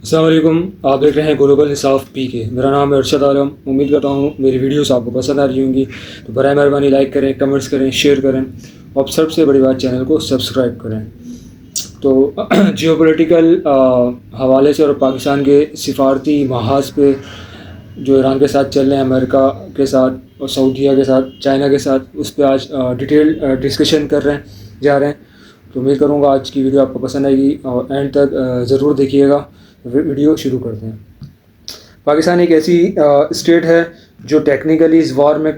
السلام علیکم، آپ دیکھ رہے ہیں گلوبل انصاف پی کے۔ میرا نام ہے ارشد عالم۔ امید کرتا ہوں میری ویڈیوز آپ کو پسند آ رہی ہوں گی، تو برائے مہربانی لائک کریں، کمنٹس کریں، شیئر کریں اور سب سے بڑی بات چینل کو سبسکرائب کریں۔ تو جیو پولیٹیکل حوالے سے اور پاکستان کے سفارتی محاذ پہ جو ایران کے ساتھ چل رہے ہیں، امریکہ کے ساتھ اور سعودیہ کے ساتھ، چائنا کے ساتھ، اس پہ آج ڈیٹیل ڈسکشن جا رہے ہیں۔ تو امید کروں گا آج کی ویڈیو آپ کو پسند آئے گی اور اینڈ تک ضرور دیکھیے گا۔ ویڈیو شروع کرتے ہیں۔ پاکستان ایک ایسی اسٹیٹ ہے جو ٹیکنیکلی اس وار میں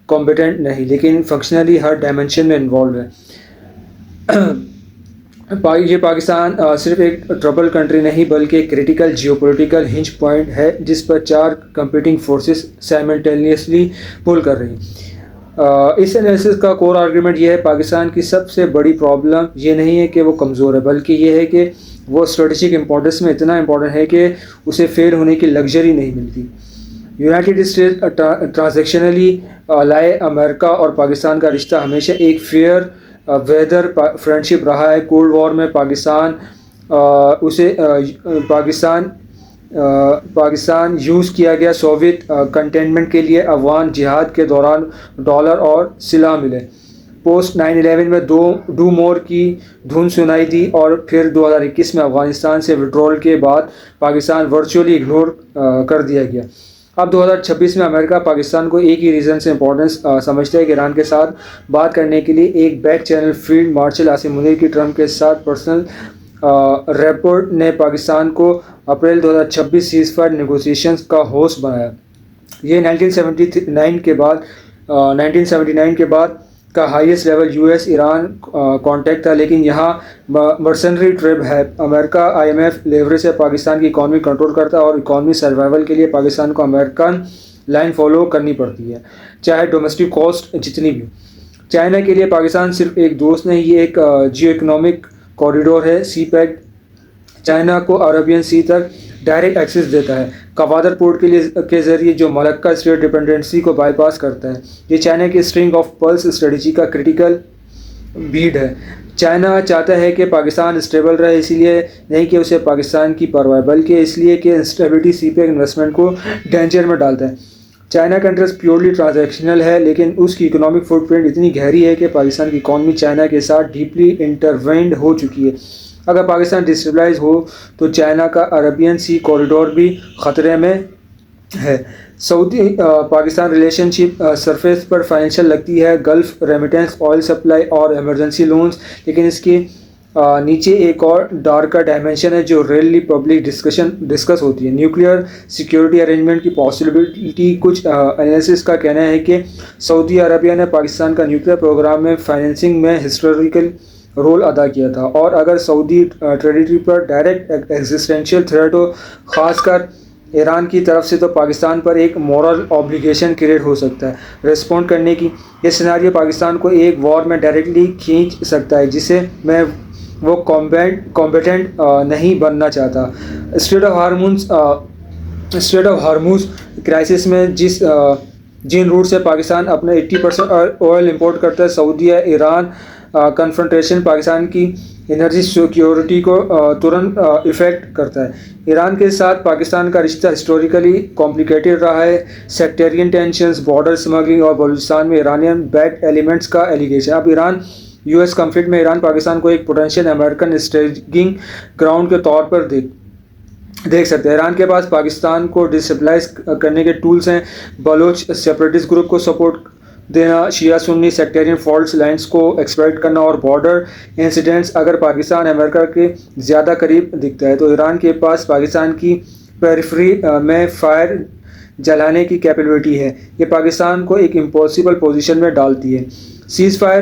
کمپیٹنٹ نہیں، لیکن فنکشنلی ہر ڈائمنشن میں انوالو ہے۔ یہ پاکستان صرف ایک ٹربل کنٹری نہیں بلکہ ایک کریٹیکل جیو پولیٹیکل ہنج پوائنٹ ہے جس پر 4 کمپیٹنگ فورسز سائملٹینیسلی پول کر رہی ہیں۔ اس انالیسس کا کور آرگومنٹ یہ ہے، پاکستان کی سب سے بڑی پرابلم یہ نہیں ہے کہ وہ کمزور ہے، بلکہ یہ ہے کہ وہ اسٹریٹجک امپورٹنس میں اتنا امپورٹنٹ ہے کہ اسے فیل ہونے کی لگژری نہیں ملتی۔ یونائٹڈ اسٹیٹس ٹرانزیکشنلی لائے امریکہ اور پاکستان کا رشتہ ہمیشہ ایک فیئر ویدر فرینڈشپ رہا ہے۔ کولڈ وار میں پاکستان یوز کیا گیا سوویت کنٹینمنٹ کے لیے افغان جہاد کے دوران ڈالر اور سلاح ملے۔ پوسٹ 9/11 میں ڈو مور کی دھن سنائی دی اور پھر 2021 میں افغانستان سے وڈرول کے بعد پاکستان ورچولی اگنور کر دیا گیا۔ اب 2026 میں امریکہ پاکستان کو ایک ہی ریزن سے امپورٹنس سمجھتا ہے کہ ایران کے ساتھ بات کرنے کے لیے ایک back channel field marshal Asim Munir کی ٹرمپ کے ساتھ پرسنل رپورٹ نے پاکستان کو اپریل 2026 سیز فائر نیگوسیشنز کا ہوسٹ بنایا۔ یہ 1979 کے بعد کا highest level U S Iran contact تھا، لیکن یہاں مرسنری ٹرپ ہے۔ امریکہ IMF لیوریج سے پاکستان کی اکانومی کنٹرول کرتا ہے اور اکانومی سروائیول کے لیے پاکستان کو امریکن لائن فالو کرنی پڑتی ہے، چاہے ڈومیسٹک کاسٹ جتنی بھی۔ چائنا کے لیے پاکستان صرف ایک دوست نہیں، یہ ایک جیو اکنامک کوریڈور ہے۔ سی پیک چائنا کو عربین سی تک ڈائریکٹ ایکسس دیتا ہے، کوادر پورٹ کے ذریعے جو ملکہ اسٹیٹ ڈپینڈنسی کو بائی پاس کرتا ہے۔ یہ چائنا کی اسٹرنگ آف پلس اسٹریٹجی کا کرٹیکل بیڈ ہے۔ چائنا چاہتا ہے کہ پاکستان اسٹیبل رہے، اس لیے نہیں کہ اسے پاکستان کی پرواہ، بلکہ اس لیے کہ انسٹیبلٹی سی پیک انویسٹمنٹ کو ڈینجر میں ڈالتا ہے۔ چائنا کا انٹرسٹ پیورلی ٹرانزیکشنل ہے، لیکن اس کی اکنامک فٹ پرنٹ اتنی گہری ہے کہ پاکستان کی اکانومی چائنا کے ساتھ ڈیپلی انٹروینڈ ہو چکی ہے۔ اگر پاکستان ڈسٹیبلائز ہو تو چائنا کا عربین سی کوریڈور بھی خطرے میں ہے۔ سعودی پاکستان ریلیشن شپ سرفیس پر فائنینشیل لگتی ہے، گلف ریمیٹنس، آئل سپلائی اور ایمرجنسی لونز، لیکن اس کے نیچے ایک اور ڈارکر ڈائمنشن ہے جو ریئرلی پبلک ڈسکس ہوتی ہے، نیوکلیئر سیکیورٹی ارینجمنٹ کی پاسبلٹی۔ کچھ انالیسس کا کہنا ہے کہ سعودی عربیہ نے پاکستان کا نیوکلیئر پروگرام میں فائنینسنگ میں ہسٹوریکل رول ادا کیا تھا، اور اگر سعودی ٹریٹری پر ڈائریکٹ ایگزسٹینشیل تھریٹ ہو، خاص کر ایران کی طرف سے، تو پاکستان پر ایک مورل اوبلیگیشن کریٹ ہو سکتا ہے ریسپونڈ کرنے کی۔ یہ سیناریو پاکستان کو ایک وار میں ڈائریکٹلی کھینچ سکتا ہے جسے میں وہ کمبیٹنٹ نہیں بننا چاہتا۔ اسٹریٹ آف ہارموز کرائسس میں جن روٹ سے پاکستان اپنے 80% آئل امپورٹ کرتا ہے، سعودیہ ایران کنفرنٹیشن پاکستان کی انرجی سیکیورٹی کو ترنت افیکٹ کرتا ہے۔ ایران کے ساتھ پاکستان کا رشتہ ہسٹوریکلی کمپلیکیٹڈ رہا ہے، سیکٹرین ٹینشنز، بارڈر اسمگلنگ اور بلوچستان میں ایرانین بیکڈ ایلیمنٹس کا ایلیگیشن۔ اب ایران US کنفلکٹ میں ایران پاکستان کو ایک پوٹینشیل امریکن اسٹیجنگ گراؤنڈ کے طور پر دیکھ سکتے ہیں۔ ایران کے پاس پاکستان کو ڈسٹیبلائز کرنے کے ٹولز ہیں، بلوچ سیپریٹسٹ گروپ کو سپورٹ دینا، شیعہ سنی سیکٹرین فالٹ لائنز کو ایکسپلائٹ کرنا اور بارڈر انسیڈنٹس۔ اگر پاکستان امریکہ کے زیادہ قریب دکھتا ہے تو ایران کے پاس پاکستان کی پیریفری میں فائر جلانے کی کیپیبلٹی ہے۔ یہ پاکستان کو ایک امپاسبل پوزیشن میں ڈالتی ہے۔ سیز فائر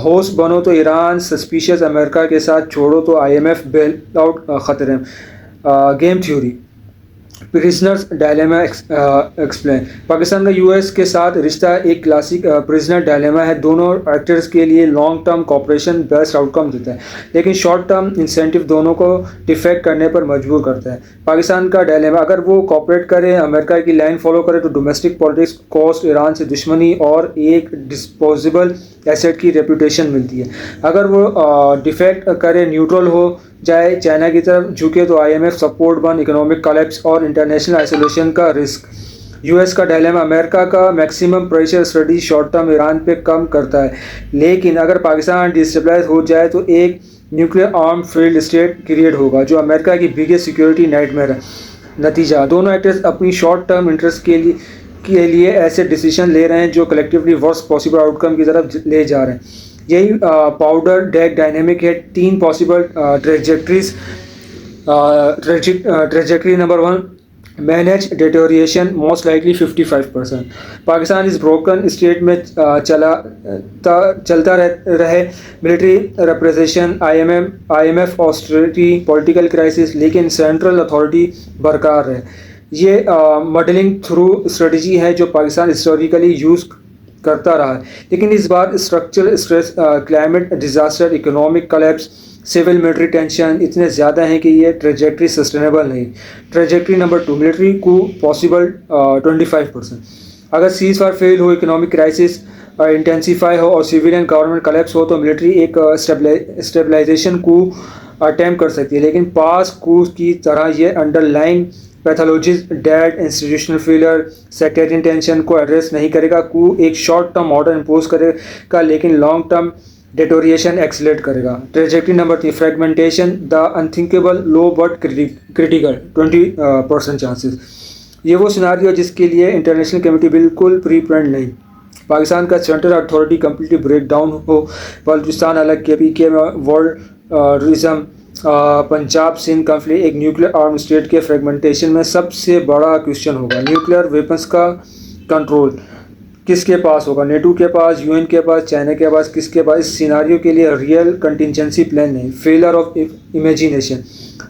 ہوسٹ بنو تو ایران سسپیشس، امریکہ کے ساتھ چھوڑو تو IMF بیل آؤٹ خطرے۔ Game theory prisoners dilemma explain. Pakistan کا US کے ساتھ رشتہ ایک کلاسک پرزنر ڈائلیما ہے۔ دونوں ایکٹرز کے لیے long term cooperation best out کم دیتا ہے، لیکن شارٹ ٹرم انسینٹیو دونوں کو ڈیفیکٹ کرنے پر مجبور کرتا ہے۔ پاکستان کا ڈائلیما، اگر وہ کوآپریٹ کرے، امریکہ کی لائن فالو کرے تو ڈومیسٹک پالیٹکس کاسٹ، ایران سے دشمنی اور ایک ڈسپوزیبل ایسیٹ کی ریپوٹیشن ملتی ہے۔ اگر وہ ڈیفیکٹ کرے، نیوٹرل ہو، جائے چائنا کی طرف جھکے تو IMF سپورٹ بند، اکنامک کلیپس اور انٹرنیشنل آئسولیشن کا رسک۔ US کا ڈائلیما، امریکہ کا maximum pressure strategy short term Iran پہ کم کرتا ہے، لیکن اگر پاکستان ڈیسٹیبلائز ہو جائے تو ایک نیوکلیئر آرم فیلڈ اسٹیٹ کریٹ ہوگا جو امریکہ کی بگیسٹ سیکیورٹی نائٹ میئر ہے۔ نتیجہ، دونوں ایکٹرز اپنی شارٹ ٹرم انٹرسٹ کے لیے ایسے ڈیسیشن لے رہے ہیں جو کلیکٹیولی ورسٹ پاسبل آؤٹ کم کی طرف لے جا رہے ہیں۔ یہی پاؤڈر ڈیک ڈائنامک ہے۔ 3 possible trajectory number 1، manage deterioration most likely 55%۔ Pakistan اس بروکن اسٹیٹ میں چلتا رہے، military repression, IMF austerity, political crisis, لیکن سینٹرل اتھارٹی برقرار رہے۔ یہ مڈلنگ تھرو اسٹریٹجی ہے جو پاکستان ہسٹوریکلی یوز کرتا رہا ہے، لیکن اس بار structural stress, climate disaster, economic collapse, civil military tension اتنے زیادہ ہیں کہ یہ ٹریجیکٹری سسٹینیبل نہیں۔ ٹریجیکٹری نمبر 2، ملٹری کو پاسبل 25%۔ اگر سیز فائر فیل ہو، اکنامک کرائسس انٹینسیفائی ہو اور سویلین گورنمنٹ کلیپس ہو تو ملٹری ایک اسٹیبلائزیشن کو اٹیمپٹ کر سکتی ہے، لیکن پاس کو کی طرح یہ underlying pathologies, debt, institutional failure, sectarian tension کو ایڈریس نہیں کرے گا۔ کو ایک شارٹ ٹرم آرڈر امپوز کرے گا لیکن لانگ ٹرم ڈیٹوریشن ایکسلیٹ کرے گا۔ Trajectory number 3، fragmentation, the unthinkable low but critical 20% chances. یہ وہ سیناریو جس کے لیے انٹرنیشنل کمیٹی بالکل پری پلانڈ نہیں۔ پاکستان کا central authority completely break down ہو، بلوچستان الگ، KPK میں ورلڈزم، پنجاب سندھ کنفلکٹ، ایک نیوکلیئر آرم اسٹیٹ کے فریگمنٹیشن میں سب سے بڑا کوشچن ہوگا نیوکلیئر ویپنس کا کنٹرول کس کے پاس ہوگا؟ نیٹو کے پاس، UN کے پاس، چائنا کے پاس، کس کے پاس؟ اس سیناریو کے لیے ریئل کنٹینجنسی پلان نہیں، فیلر آف امیجینیشن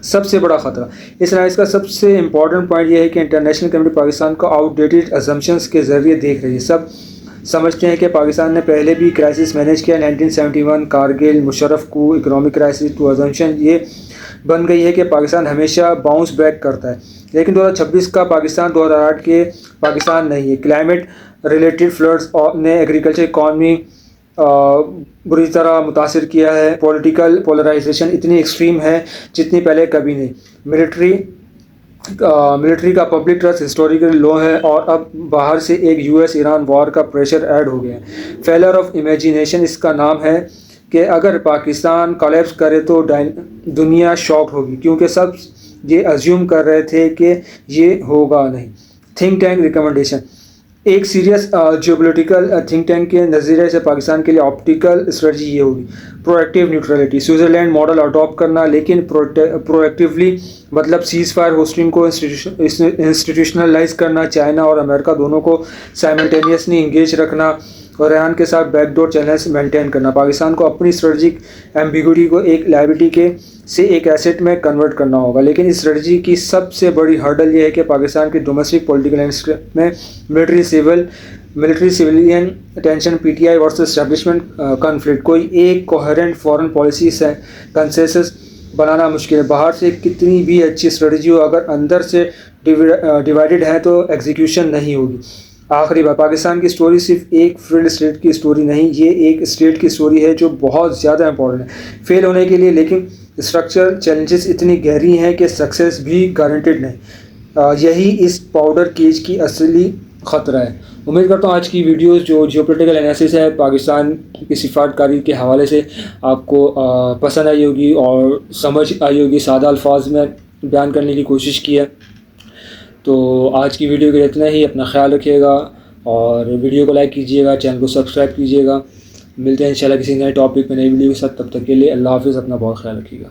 سب سے بڑا خطرہ۔ اس انالیسس کا سب سے امپورٹنٹ پوائنٹ یہ ہے کہ انٹرنیشنل کمیونٹی پاکستان کو آؤٹ ڈیٹڈ اسمپشنز کے ذریعے دیکھ رہی ہے۔ سب سمجھتے ہیں کہ پاکستان نے پہلے بھی کرائسس مینیج کیا، 1971 کارگل، مشرف کو، اکنامک کرائسس، ٹو اسمپشن یہ بن گئی ہے کہ پاکستان ہمیشہ باؤنس بیک کرتا ہے، لیکن 2026 کا پاکستان 2008 کے پاکستان نہیں ہے۔ کلائمیٹ ریلیٹڈ فلڈز نے ایگریکلچر اکانومی بری طرح متاثر کیا ہے۔ پولیٹیکل پولرائزیشن اتنی ایکسٹریم ہے جتنی پہلے کبھی نہیں۔ ملٹری کا پبلک ٹرسٹ ہسٹوریکلی لو ہے اور اب باہر سے ایک US ایران وار کا پریشر ایڈ ہو گیا ہے۔ فیلر آف امیجینیشن اس کا نام ہے کہ اگر پاکستان کولیپس کرے تو دنیا شاکڈ ہوگی، کیونکہ سب یہ ازیوم کر رہے تھے کہ یہ ہوگا نہیں۔ تھنک ٹینک ریکمنڈیشن، ایک سیریس جیوپولیٹیکل تھنک ٹینک کے نظریے سے پاکستان کے لیے آپٹیکل اسٹریٹجی یہ ہوگی: proactive neutrality, Switzerland model adopt کرنا، لیکن پرو ایکٹیولی مطلب سیز فائر ہوسٹنگ کو انسٹیٹیوشنلائز کرنا، چائنا اور امریکہ دونوں کو سائملٹینیسلی انگیج رکھنا اور ایران کے ساتھ بیک ڈور چینلز مینٹین کرنا۔ پاکستان کو اپنی اسٹریٹجک ایمبیگوٹی کو ایک لائبلٹی سے ایک ایسٹ میں کنورٹ کرنا ہوگا، لیکن اس اسٹریٹجی کی سب سے بڑی ہرڈل یہ ہے کہ پاکستان کی ڈومیسٹک پولیٹیکل لینڈسکیپ میں military civilian tension, PTI versus establishment conflict, کوئی ایک کوہرنٹ فارن پالیسی سے کنسنسس بنانا مشکل ہے۔ باہر سے کتنی بھی اچھی اسٹریٹجی ہو، اگر اندر سے ڈیوائیڈڈ ہے تو ایگزیکیوشن نہیں ہوگی۔ آخری بات، پاکستان کی اسٹوری صرف ایک فیلڈ اسٹیٹ کی اسٹوری نہیں، یہ ایک اسٹیٹ کی اسٹوری ہے جو بہت زیادہ امپورٹنٹ ہے فیل ہونے کے لیے، لیکن اسٹرکچرل چیلنجز اتنی گہری ہیں کہ سکسیس بھی گارنٹیڈ نہیں۔ یہی اس پاؤڈر کیج کی اصلی خطرہ ہے۔ امید کرتا ہوں آج کی ویڈیوز جو جیوپولیٹیکل انالیسس ہے پاکستان کی سفارت کاری کے حوالے سے آپ کو پسند آئی ہوگی اور سمجھ آئی ہوگی۔ سادہ الفاظ میں بیان کرنے کی کوشش کی ہے۔ تو آج کی ویڈیو کے لیے اتنا ہی، اپنا خیال رکھیے گا اور ویڈیو کو لائک کیجیے گا، چینل کو سبسکرائب کیجیے گا۔ ملتے ہیں انشاءاللہ کسی نئے ٹاپک میں، نئی ویڈیو کے ساتھ، تب تک کے لیے اللہ حافظ، اپنا بہت خیال رکھیے گا۔